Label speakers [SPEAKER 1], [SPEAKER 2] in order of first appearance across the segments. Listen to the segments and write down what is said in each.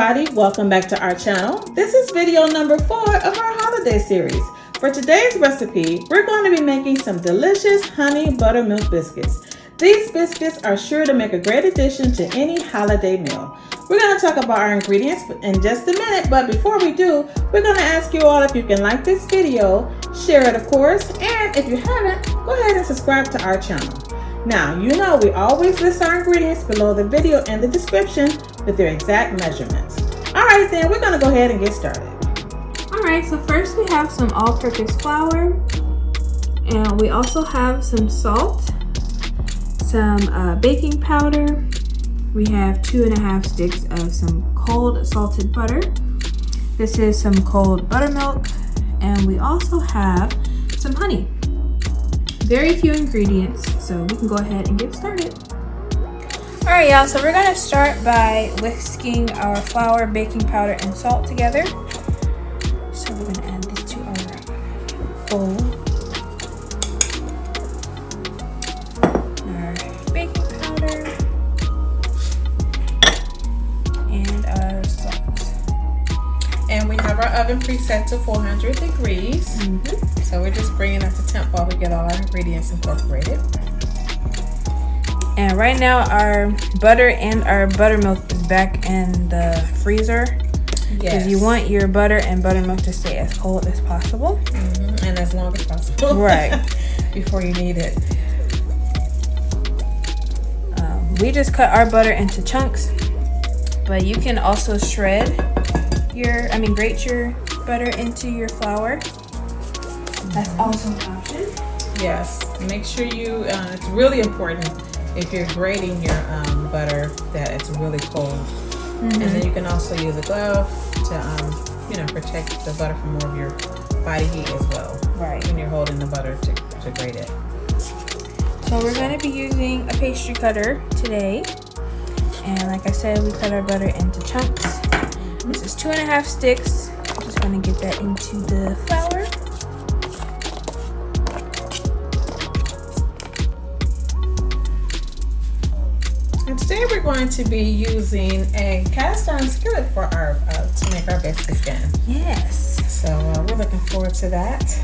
[SPEAKER 1] everybody, welcome back to our channel. This is video number 4 of our holiday series. For today's recipe, we're going to be making some delicious honey buttermilk biscuits. These biscuits are sure to make a great addition to any holiday meal. We're going to talk about our ingredients in just a minute, but before we do, we're going to ask you all if you can like this video, share it of course, and if you haven't, go ahead and subscribe to our channel. Now, you know we always list our ingredients below the video in the description with their exact measurements. Alright then, we're going to go ahead and get started.
[SPEAKER 2] Alright, so first we have some all-purpose flour, and we also have some salt, some baking powder. We have 2.5 sticks of some cold salted butter. This is some cold buttermilk, and we also have some honey. Very few ingredients, so we can go ahead and get started. Alright y'all, so we're going to start by whisking our flour, baking powder, and salt together. So we're going to add this to our bowl. Our baking powder and our salt.
[SPEAKER 1] And we have our oven preset to 400 degrees. So we're just bringing up the temp while we get all our ingredients incorporated.
[SPEAKER 2] And right now our butter and our buttermilk is back in the freezer. Because you want your butter and buttermilk to stay as cold as possible.
[SPEAKER 1] And as long as possible.
[SPEAKER 2] Right.
[SPEAKER 1] Before you need it.
[SPEAKER 2] We just cut our butter into chunks. But you can also grate your butter into your flour. That's also an option.
[SPEAKER 1] Yes, make sure you, it's really important if you're grating your butter that it's really cold. And then you can also use a glove to, protect the butter from more of your body heat as well.
[SPEAKER 2] Right.
[SPEAKER 1] When you're holding the butter to grate it.
[SPEAKER 2] So we're going to be using a pastry cutter today. And like I said, we cut our butter into chunks. This is 2.5 sticks. I'm just going to get that into the flour.
[SPEAKER 1] And today we're going to be using a cast iron skillet for our to make our biscuits again.
[SPEAKER 2] Yes.
[SPEAKER 1] So we're looking forward to that.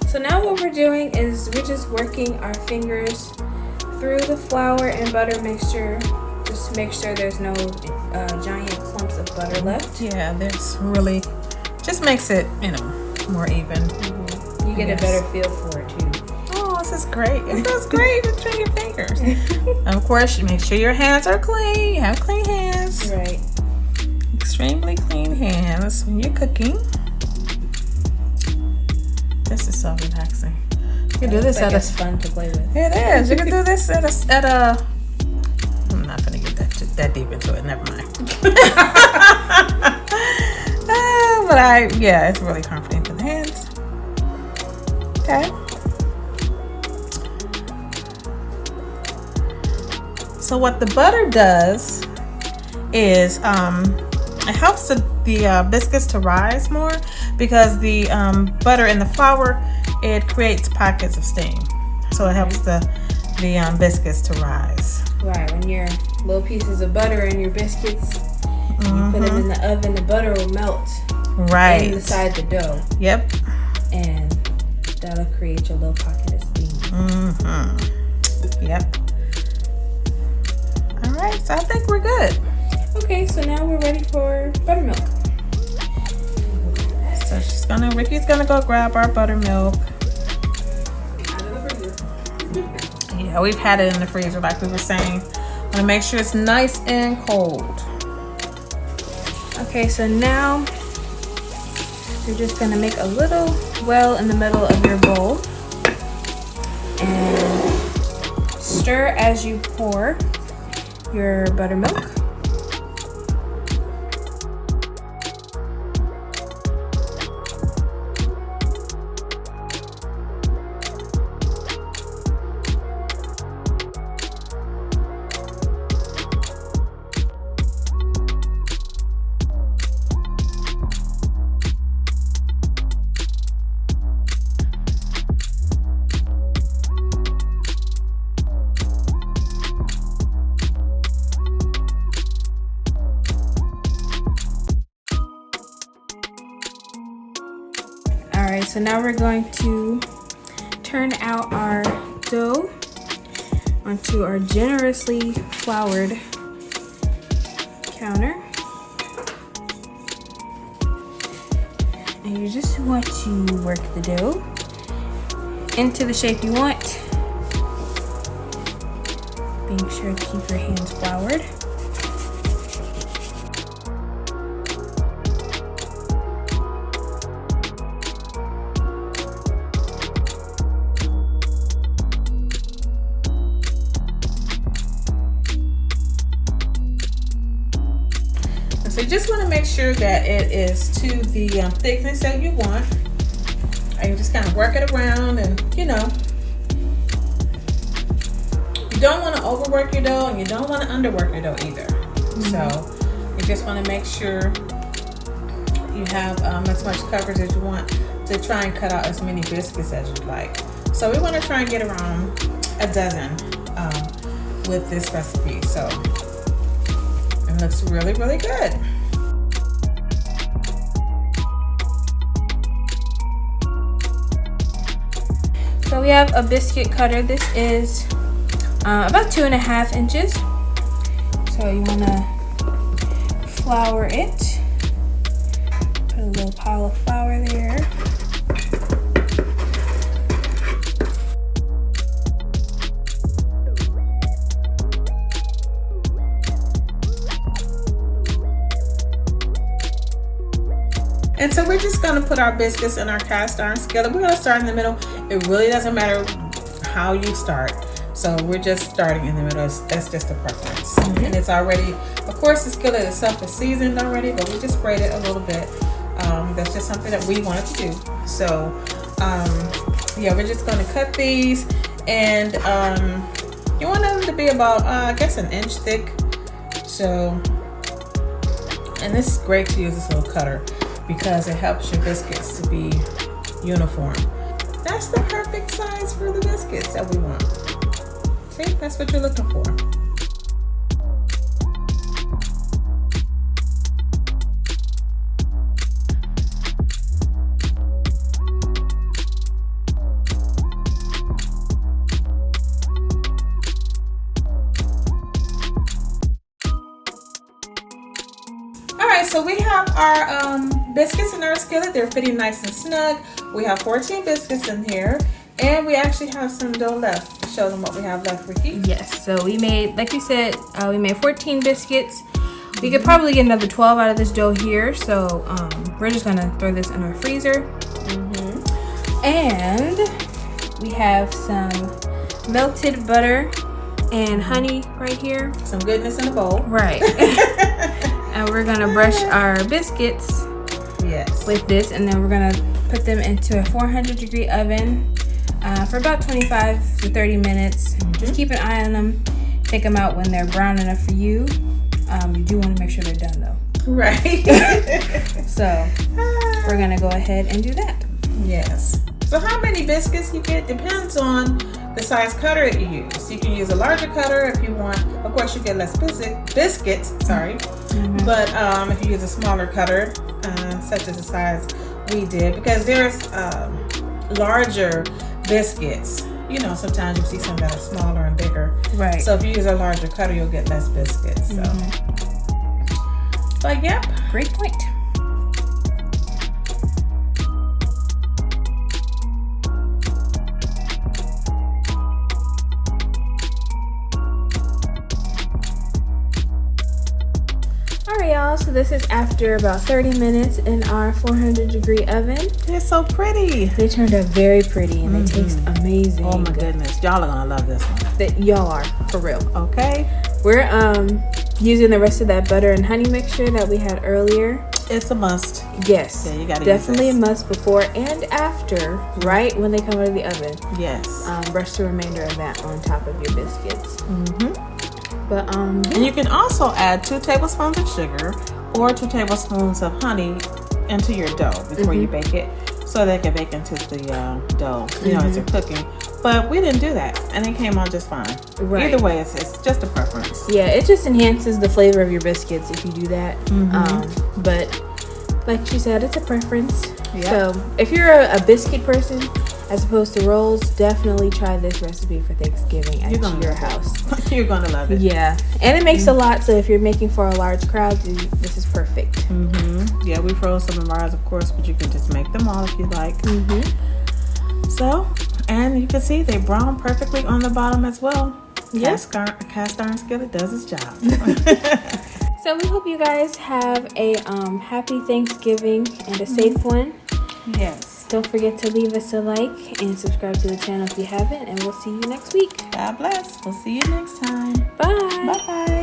[SPEAKER 2] So now what we're doing is we're just working our fingers through the flour and butter mixture just to make sure there's no giant clumps of butter left.
[SPEAKER 1] Yeah, this really just makes it, more even.
[SPEAKER 2] You get a better feel for it too.
[SPEAKER 1] Oh, this is great. It feels great between your fingers. Of course, you make sure your hands are clean. You have clean hands.
[SPEAKER 2] Right.
[SPEAKER 1] Extremely clean hands when you're cooking. This is so relaxing. You can do this
[SPEAKER 2] at it's fun to play with.
[SPEAKER 1] It is. You can do this at a. I'm not gonna get that deep into it. Never mind. But it's really comforting for the hands. Okay. So what the butter does is it helps the biscuits to rise more because the butter in the flour, it creates pockets of steam. So it helps the biscuits to rise.
[SPEAKER 2] Right, when your little pieces of butter in your biscuits, you put them in the oven, the butter will melt inside the dough.
[SPEAKER 1] Yep.
[SPEAKER 2] And that'll create your little pocket of steam.
[SPEAKER 1] Yep. All right, so I think we're good.
[SPEAKER 2] Okay, so now we're ready for buttermilk.
[SPEAKER 1] So Ricky's gonna go grab our buttermilk.
[SPEAKER 2] Out of the freezer.
[SPEAKER 1] Yeah, we've had it in the freezer like we were saying. Want to make sure it's nice and cold.
[SPEAKER 2] Okay, so now you're just gonna make a little well in the middle of your bowl and stir as you pour your buttermilk. so now we're going to turn out our dough onto our generously floured counter. And you just want to work the dough into the shape you want. Being sure to keep your hands floured.
[SPEAKER 1] So you just want to make sure that it is to the thickness that you want. And you just kind of work it around, and you know, you don't want to overwork your dough and you don't want to underwork your dough either. So you just want to make sure you have as much coverage as you want to try and cut out as many biscuits as you'd like. So we want to try and get around a dozen with this recipe. So it looks really, really good.
[SPEAKER 2] So we have a biscuit cutter. This is about 2.5 inches. So you want to flour it. Put a little pile of flour there.
[SPEAKER 1] And so we're just going to put our biscuits in our cast iron skillet. We're going to start in the middle. It really doesn't matter how you start. So we're just starting in the middle. That's just a preference. And it's already, of course, the skillet itself is seasoned already, but we just sprayed it a little bit. That's just something that we wanted to do. So yeah, we're just going to cut these, and you want them to be about, I guess, 1 inch thick. So, and this is great to use this little cutter, because it helps your biscuits to be uniform. That's the perfect size for the biscuits that we want. See, that's what you're looking for. So we have our biscuits in our skillet. They're fitting nice and snug. We have 14 biscuits in here, and we actually have some dough left. To show them what we have left, Ricki.
[SPEAKER 2] Yes, so we made, like you said, we made 14 biscuits. We could probably get another 12 out of this dough here, so we're just gonna throw this in our freezer. And we have some melted butter and honey right here.
[SPEAKER 1] Some goodness in a bowl.
[SPEAKER 2] Right. And we're gonna brush our biscuits with this, and then we're gonna put them into a 400-degree oven for about 25 to 30 minutes. Just keep an eye on them. Take them out when they're brown enough for you. You do want to make sure they're done though.
[SPEAKER 1] Right.
[SPEAKER 2] So we're gonna go ahead and do that.
[SPEAKER 1] Yes. So how many biscuits you get depends on the size cutter that you use. You can use a larger cutter if you want. Of course, you get less biscuits. Sorry. But if you use a smaller cutter, such as the size we did, because there's larger biscuits. You know, sometimes you see some that are smaller and bigger.
[SPEAKER 2] Right.
[SPEAKER 1] So if you use a larger cutter, you'll get less biscuits. So, but yep,
[SPEAKER 2] great point. Alright y'all, so this is after about 30 minutes in our 400-degree oven.
[SPEAKER 1] They're so pretty.
[SPEAKER 2] They turned out very pretty, and they taste amazing.
[SPEAKER 1] Oh my goodness, y'all are gonna love this one.
[SPEAKER 2] Y'all are, for real.
[SPEAKER 1] Okay.
[SPEAKER 2] We're using the rest of that butter and honey mixture that we had earlier.
[SPEAKER 1] It's a must.
[SPEAKER 2] Yes.
[SPEAKER 1] Yeah, you gotta
[SPEAKER 2] definitely
[SPEAKER 1] use
[SPEAKER 2] a must before and after, right when they come out of the oven.
[SPEAKER 1] Yes.
[SPEAKER 2] Brush the remainder of that on top of your biscuits. But
[SPEAKER 1] and you can also add 2 tablespoons of sugar or 2 tablespoons of honey into your dough before you bake it, so they can bake into the dough, you know, as you're cooking. But we didn't do that, and it came out just fine.
[SPEAKER 2] Right.
[SPEAKER 1] Either way, it's just a preference.
[SPEAKER 2] Yeah, it just enhances the flavor of your biscuits if you do that. But like she said, it's a preference.
[SPEAKER 1] Yep.
[SPEAKER 2] So if you're a biscuit person as opposed to rolls, definitely try this recipe for Thanksgiving at your house.
[SPEAKER 1] You're gonna love it.
[SPEAKER 2] Yeah, and it makes a lot. So if you're making for a large crowd, this is perfect.
[SPEAKER 1] Mm-hmm. Yeah, we froze some of ours, of course, but you can just make them all if you like.
[SPEAKER 2] Mm-hmm.
[SPEAKER 1] So, and you can see they brown perfectly on the bottom as well.
[SPEAKER 2] Yes.
[SPEAKER 1] Cast iron skillet does its job.
[SPEAKER 2] So we hope you guys have a happy Thanksgiving and a safe one.
[SPEAKER 1] Yes.
[SPEAKER 2] Don't forget to leave us a like and subscribe to the channel if you haven't, and we'll see you next week.
[SPEAKER 1] God bless. We'll see you next time.
[SPEAKER 2] Bye.
[SPEAKER 1] Bye-bye.